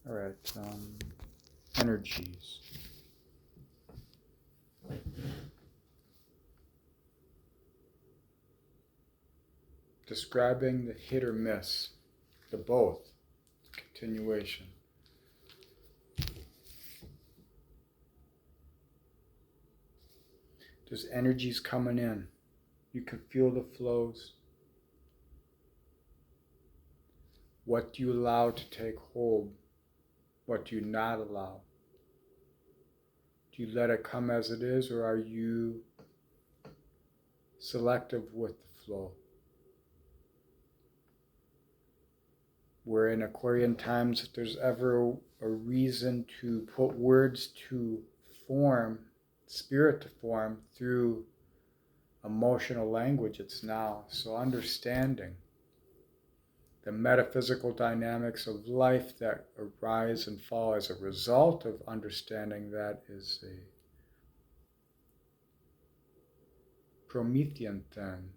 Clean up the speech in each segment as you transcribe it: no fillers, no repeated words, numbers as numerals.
All right, energies. Describing the hit or miss, the both, continuation. There's energies coming in. You can feel the flows. What do you allow to take hold? What do you not allow? Do you let it come as it is, or are you selective with the flow? Where in Aquarian times, if there's ever a reason to put words to form, spirit to form through emotional language, it's now. So understanding the metaphysical dynamics of life that arise and fall as a result of understanding that is a Promethean thing,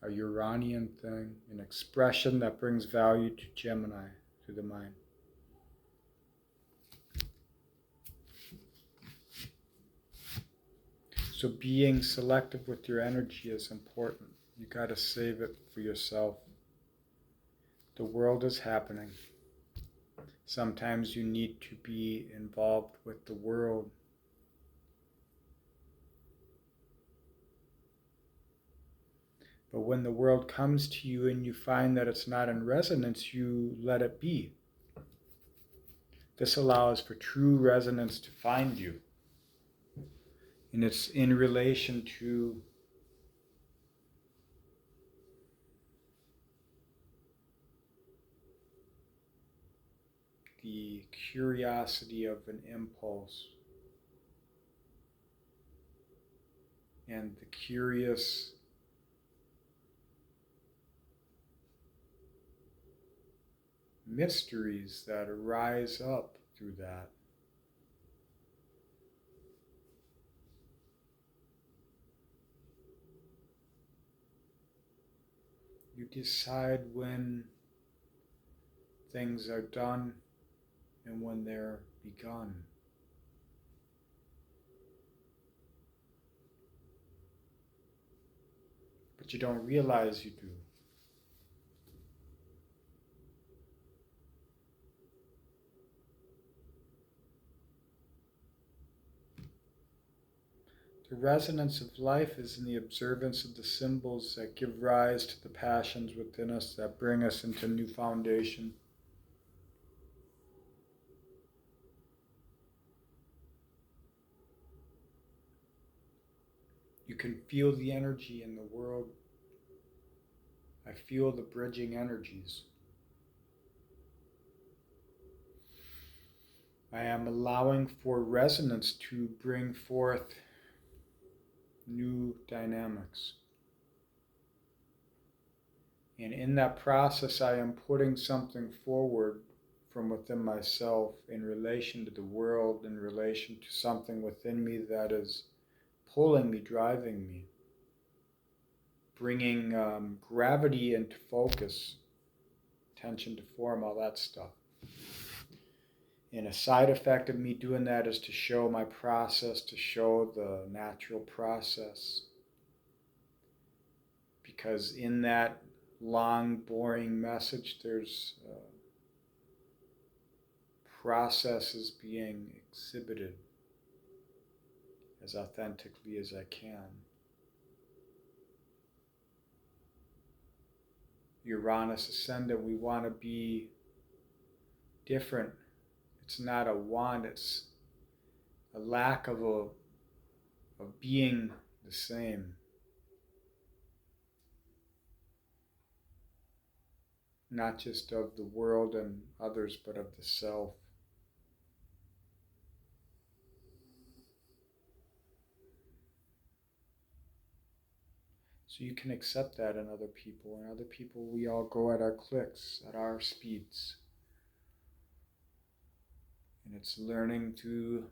a Uranian thing, an expression that brings value to Gemini, to the mind. So being selective with your energy is important. You got to save it for yourself. The world is happening. Sometimes you need to be involved with the world. But when the world comes to you and you find that it's not in resonance, you let it be. This allows for true resonance to find you. And it's in relation to the curiosity of an impulse and the curious mysteries that arise up through that. You decide when things are done and when they're begun. But you don't realize you do. The resonance of life is in the observance of the symbols that give rise to the passions within us that bring us into new foundation. You can feel the energy in the world. I feel the bridging energies. I am allowing for resonance to bring forth new dynamics. And in that process, I am putting something forward from within myself in relation to the world, in relation to something within me that is pulling me, driving me, bringing gravity into focus, attention to form, all that stuff. And a side effect of me doing that is to show my process, to show the natural process. Because in that long, boring message, there's processes being exhibited as authentically as I can. Uranus ascendant, we want to be different. It's not a want, it's a lack of being the same. Not just of the world and others, but of the self. So you can accept that in other people. And other people, we all go at our clicks, at our speeds. And it's learning to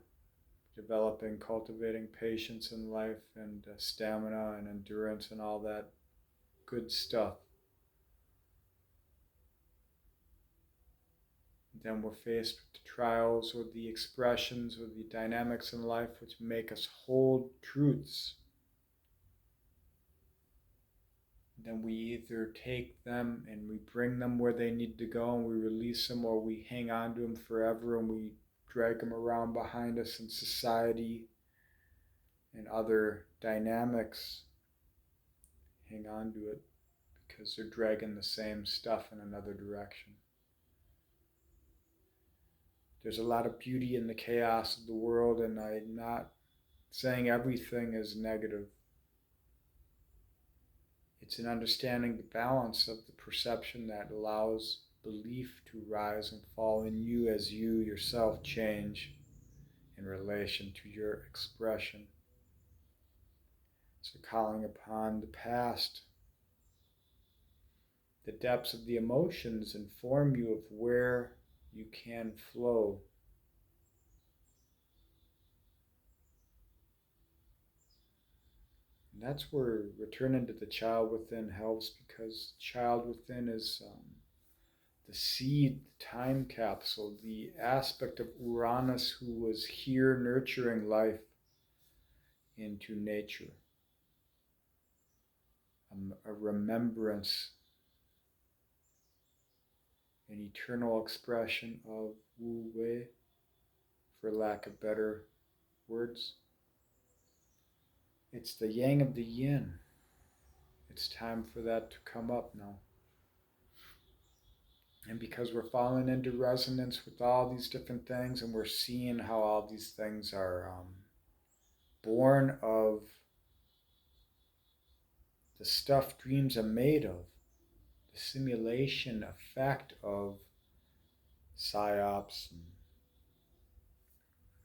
developing, cultivating patience in life and stamina and endurance and all that good stuff. Then we're faced with the trials or the expressions or the dynamics in life which make us hold truths. Then we either take them and we bring them where they need to go and we release them, or we hang on to them forever and we drag them around behind us in society and other dynamics. Hang on to it because they're dragging the same stuff in another direction. There's a lot of beauty in the chaos of the world, and I'm not saying everything is negative. It's an understanding the balance of the perception that allows belief to rise and fall in you as you yourself change in relation to your expression. So calling upon the past, the depths of the emotions inform you of where you can flow. And that's where returning to the child within helps, because child within is the seed, the time capsule, the aspect of Uranus who was here nurturing life into nature. A remembrance, an eternal expression of Wu Wei, for lack of better words. It's the yang of the yin. It's time for that to come up now. And because we're falling into resonance with all these different things, and we're seeing how all these things are born of the stuff dreams are made of, the simulation effect of psyops and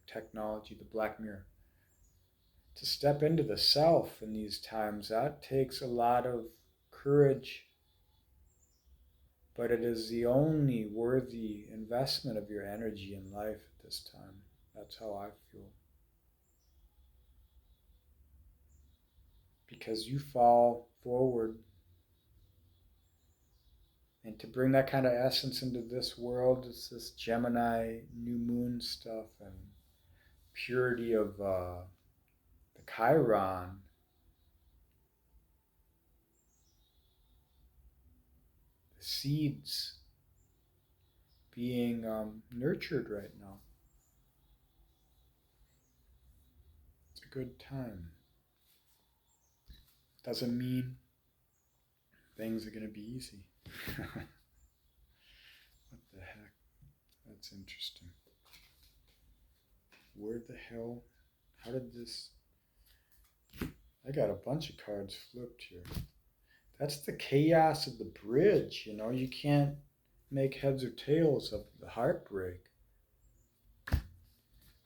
technology, the black mirror. To step into the self in these times, that takes a lot of courage, but it is the only worthy investment of your energy in life at this time. That's how I feel. Because you fall forward, and to bring that kind of essence into this world is this Gemini new moon stuff and purity of the Chiron. The seeds being nurtured right now. It's a good time. Doesn't mean things are going to be easy. What the heck? That's interesting. Where the hell? How did this... I got a bunch of cards flipped here. That's the chaos of the bridge, you know. You can't make heads or tails of the heartbreak.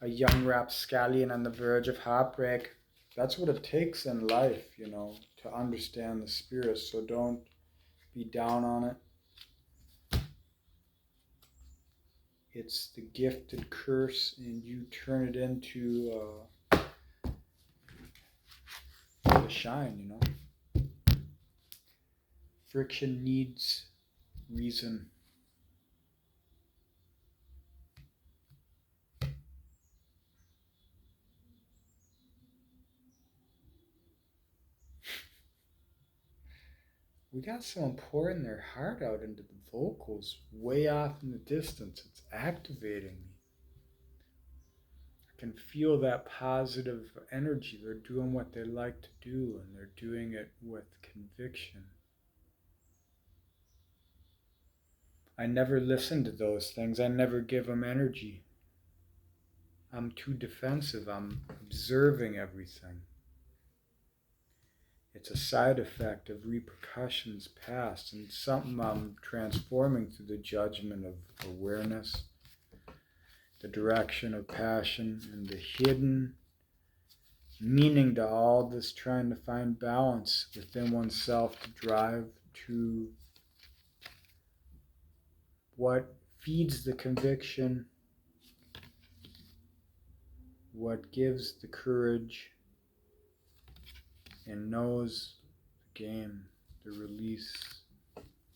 A young rapscallion on the verge of heartbreak. That's what it takes in life, you know, to understand the spirit. So don't be down on it. It's the gifted curse, and you turn it into the shine, you know. Friction needs reason. We got someone pouring their heart out into the vocals way off in the distance. It's activating me. I can feel that positive energy. They're doing what they like to do, and they're doing it with conviction. I never listen to those things. I never give them energy. I'm too defensive. I'm observing everything. It's a side effect of repercussions past, and something I'm transforming through the judgment of awareness, the direction of passion, and the hidden meaning to all this, trying to find balance within oneself to drive to what feeds the conviction, what gives the courage, and knows the game, the release.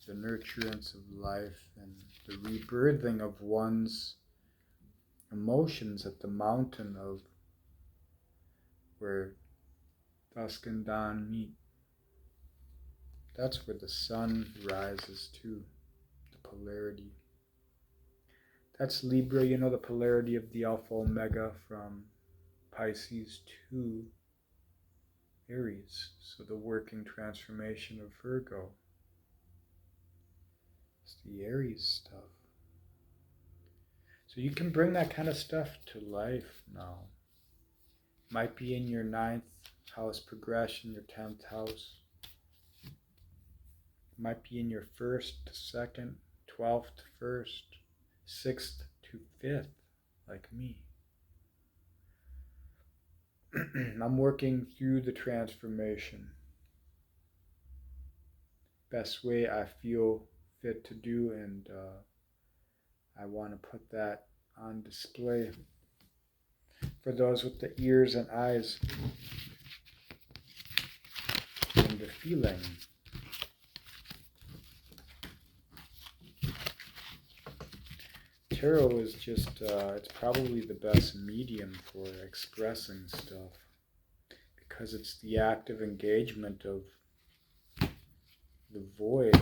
the nurturance of life and the rebirthing of one's emotions at the mountain of where dusk and dawn meet. That's where the sun rises too, the polarity. That's Libra, you know, the polarity of the Alpha Omega from Pisces to Aries. So the working transformation of Virgo. It's the Aries stuff. So you can bring that kind of stuff to life now. Might be in your 9th house progression, your 10th house. Might be in your 1st to 2nd, 12th to 1st, 6th to 5th, like me. I'm working through the transformation. Best way I feel fit to do, and I want to put that on display for those with the ears and eyes and the feeling. Tarot is just, it's probably the best medium for expressing stuff because it's the active engagement of the void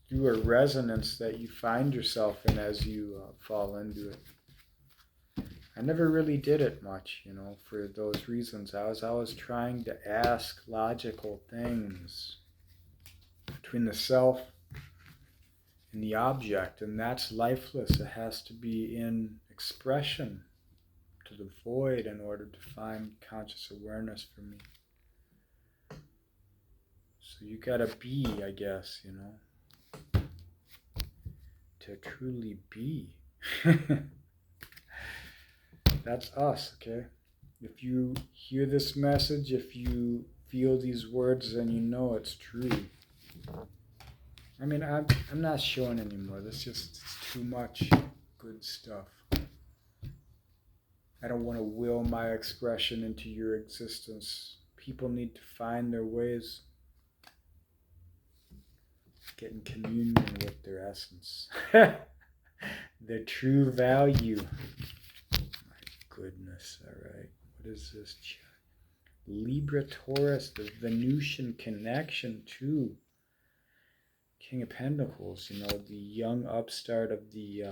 through a resonance that you find yourself in as you fall into it. I never really did it much, you know, for those reasons. I was always trying to ask logical things between the self and the object, and that's lifeless. It has to be in expression to the void in order to find conscious awareness for me. So you gotta be, I guess, you know, to truly be. That's us, okay? If you hear this message, if you feel these words, then you know it's true. I mean, I'm not showing anymore. It's too much good stuff. I don't want to will my expression into your existence. People need to find their ways, get in communion with their essence, their true value. Goodness, all right. What is this? Libra Taurus, the Venusian connection to King of Pentacles, you know, the young upstart of the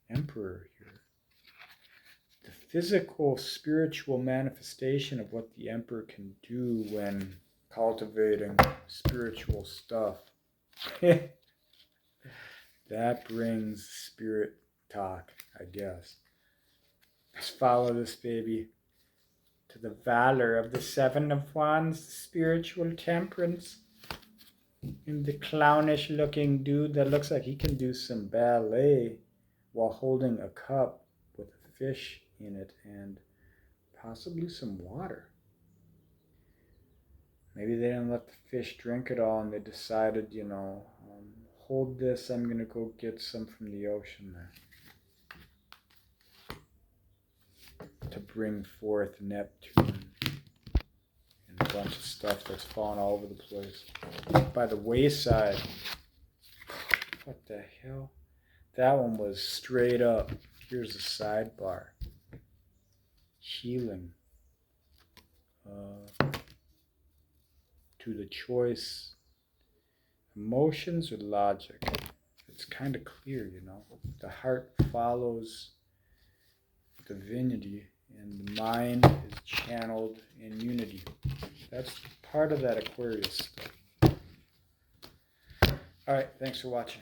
Emperor here. The physical, spiritual manifestation of what the Emperor can do when cultivating spiritual stuff. That brings spirit talk, I guess. Let's follow this baby to the valor of the Seven of Wands, spiritual temperance, and the clownish looking dude that looks like he can do some ballet while holding a cup with a fish in it and possibly some water. Maybe they didn't let the fish drink it all and they decided, you know, hold this, I'm going to go get some from the ocean there. To bring forth Neptune and a bunch of stuff that's fallen all over the place. By the wayside. What the hell? That one was straight up. Here's the sidebar. Healing. To the choice. Emotions or logic? It's kind of clear, you know. The heart follows divinity and the mind is channeled in unity. That's part of that Aquarius stuff. All right, thanks for watching.